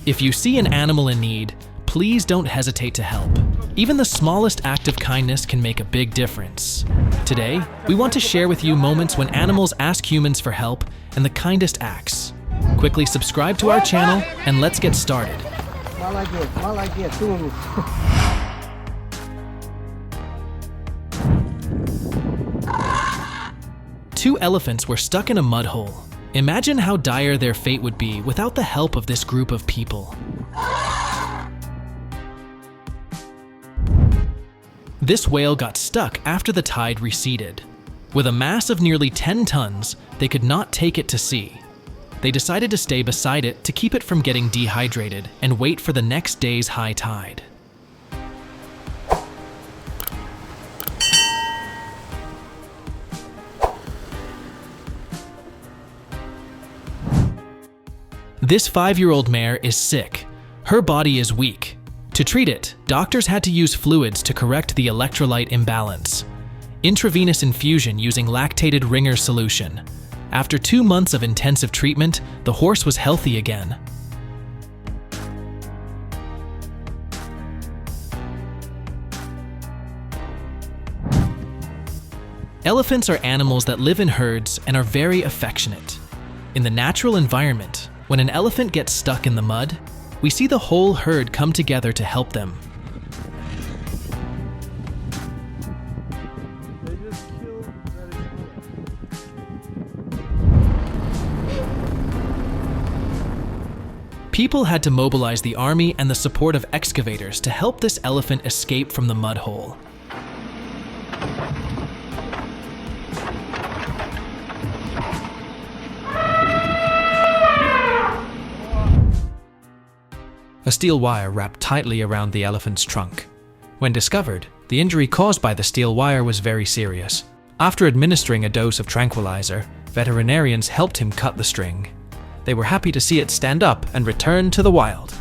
If you see an animal in need, please don't hesitate to help. Even the smallest act of kindness can make a big difference. Today, we want to share with you moments when animals ask humans for help and the kindest acts. Quickly subscribe to our channel and let's get started. Two elephants were stuck in a mud hole. Imagine how dire their fate would be without the help of this group of people. This whale got stuck after the tide receded. With a mass of nearly 10 tons, they could not take it to sea. They decided to stay beside it to keep it from getting dehydrated and wait for the next day's high tide. This 5-year-old mare is sick. Her body is weak. To treat it, doctors had to use fluids to correct the electrolyte imbalance. Intravenous infusion using lactated ringer solution. After 2 months of intensive treatment, the horse was healthy again. Elephants are animals that live in herds and are very affectionate. In the natural environment, when an elephant gets stuck in the mud, we see the whole herd come together to help them. People had to mobilize the army and the support of excavators to help this elephant escape from the mud hole. A steel wire wrapped tightly around the elephant's trunk. When discovered, the injury caused by the steel wire was very serious. After administering a dose of tranquilizer, veterinarians helped him cut the string. They were happy to see it stand up and return to the wild.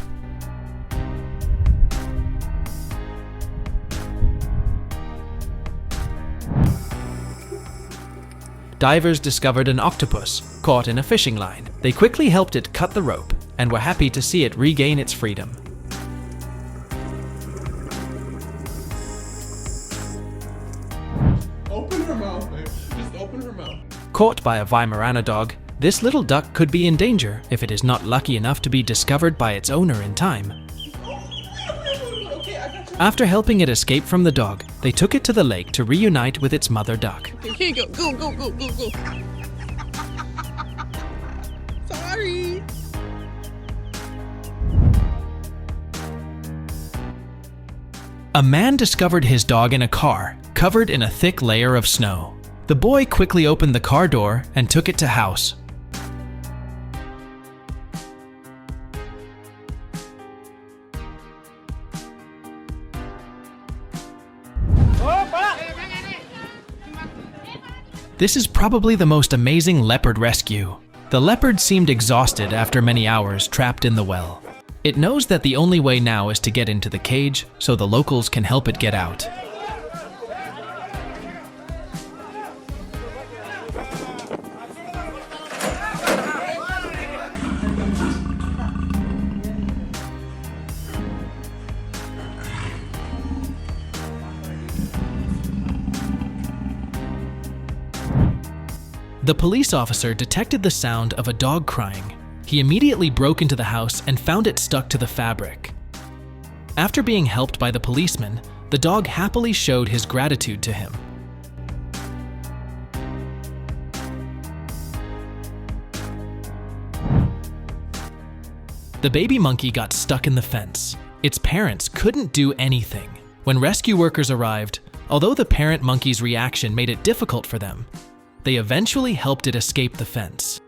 Divers discovered an octopus caught in a fishing line. They quickly helped it cut the rope and were happy to see it regain its freedom. Open her mouth, babe. Just open her mouth. Caught by a Weimaraner dog, this little duck could be in danger if it is not lucky enough to be discovered by its owner in time. Okay, I got you. After helping it escape from the dog, they took it to the lake to reunite with its mother duck. Here you go. Go. Sorry. A man discovered his dog in a car, covered in a thick layer of snow. The boy quickly opened the car door and took it to house. This is probably the most amazing leopard rescue. The leopard seemed exhausted after many hours trapped in the well. It knows that the only way now is to get into the cage so the locals can help it get out. The police officer detected the sound of a dog crying. He immediately broke into the house and found it stuck to the fabric. After being helped by the policeman, the dog happily showed his gratitude to him. The baby monkey got stuck in the fence. Its parents couldn't do anything. When rescue workers arrived, although the parent monkey's reaction made it difficult for them, they eventually helped it escape the fence.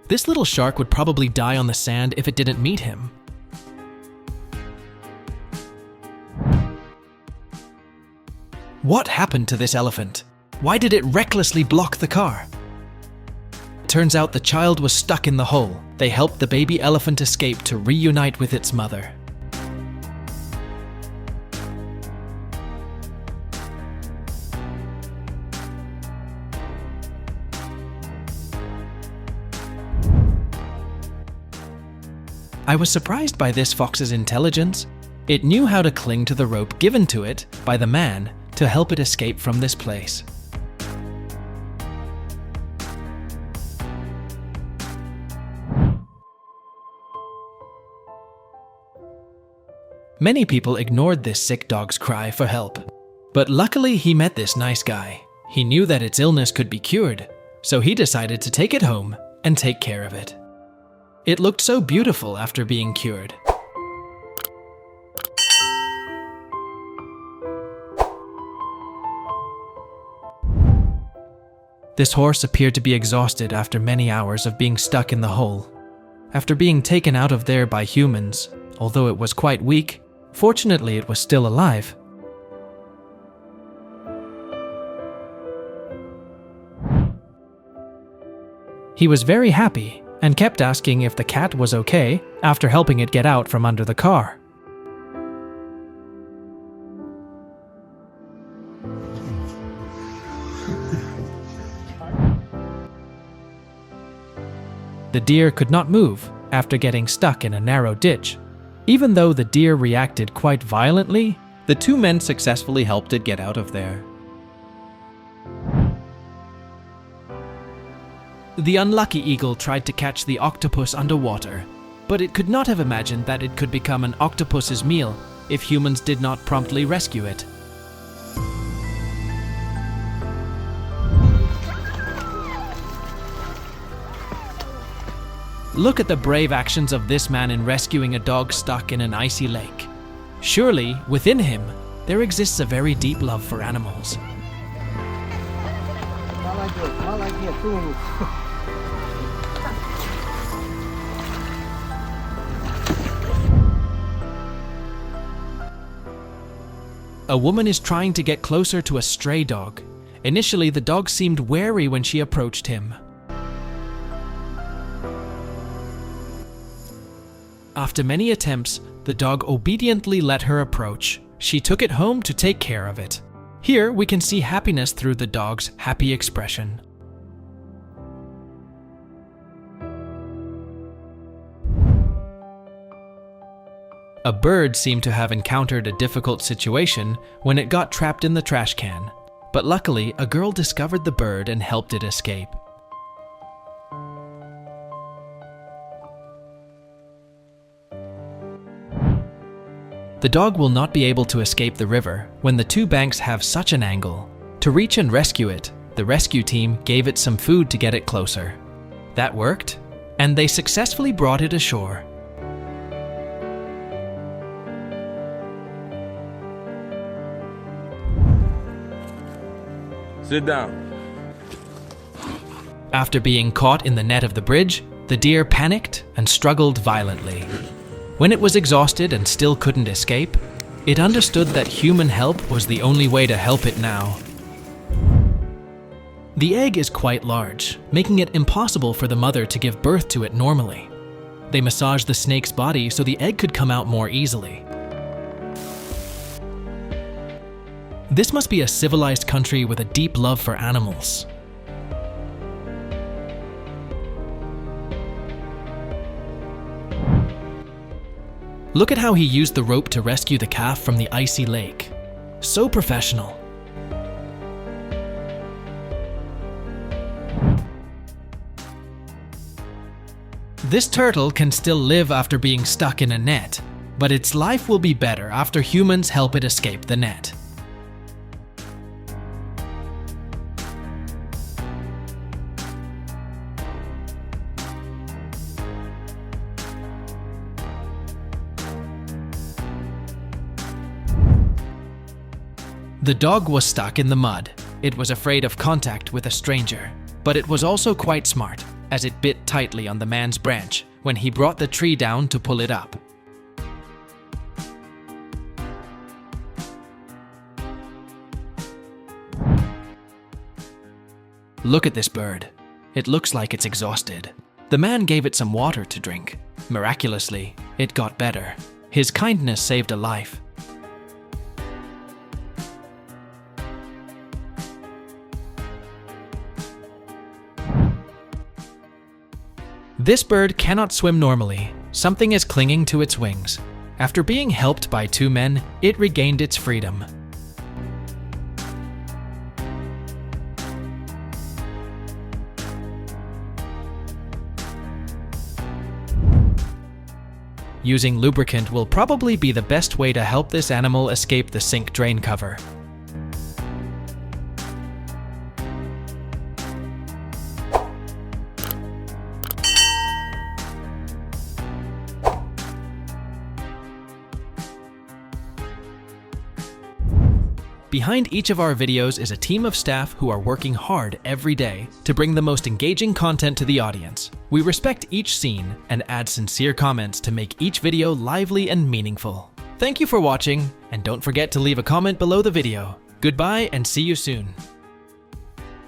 This little shark would probably die on the sand if it didn't meet him. What happened to this elephant? Why did it recklessly block the car? Turns out the child was stuck in the hole. They helped the baby elephant escape to reunite with its mother. I was surprised by this fox's intelligence. It knew how to cling to the rope given to it by the man to help it escape from this place. Many people ignored this sick dog's cry for help. But luckily he met this nice guy. He knew that its illness could be cured, so he decided to take it home and take care of it. It looked so beautiful after being cured. This horse appeared to be exhausted after many hours of being stuck in the hole. After being taken out of there by humans, although it was quite weak, fortunately it was still alive. He was very happy and kept asking if the cat was okay after helping it get out from under the car. The deer could not move after getting stuck in a narrow ditch. Even though the deer reacted quite violently, the two men successfully helped it get out of there. The unlucky eagle tried to catch the octopus underwater, but it could not have imagined that it could become an octopus's meal if humans did not promptly rescue it. Look at the brave actions of this man in rescuing a dog stuck in an icy lake. Surely, within him, there exists a very deep love for animals. A woman is trying to get closer to a stray dog. Initially, the dog seemed wary when she approached him. After many attempts, the dog obediently let her approach. She took it home to take care of it. Here we can see happiness through the dog's happy expression. A bird seemed to have encountered a difficult situation when it got trapped in the trash can, but luckily a girl discovered the bird and helped it escape. The dog will not be able to escape the river when the two banks have such an angle. To reach and rescue it, the rescue team gave it some food to get it closer. That worked, and they successfully brought it ashore. Sit down. After being caught in the net of the bridge, the deer panicked and struggled violently. When it was exhausted and still couldn't escape, it understood that human help was the only way to help it now. The egg is quite large, making it impossible for the mother to give birth to it normally. They massaged the snake's body so the egg could come out more easily. This must be a civilized country with a deep love for animals. Look at how he used the rope to rescue the calf from the icy lake. So professional. This turtle can still live after being stuck in a net, but its life will be better after humans help it escape the net. The dog was stuck in the mud. It was afraid of contact with a stranger, but it was also quite smart, as it bit tightly on the man's branch when he brought the tree down to pull it up. Look at this bird. It looks like it's exhausted. The man gave it some water to drink. Miraculously, it got better. His kindness saved a life. This bird cannot swim normally, Something is clinging to its wings. After being helped by two men, it regained its freedom. Using lubricant will probably be the best way to help this animal escape the sink drain cover. Behind each of our videos is a team of staff who are working hard every day to bring the most engaging content to the audience. We respect each scene and add sincere comments to make each video lively and meaningful. Thank you for watching, and don't forget to leave a comment below the video. Goodbye and see you soon.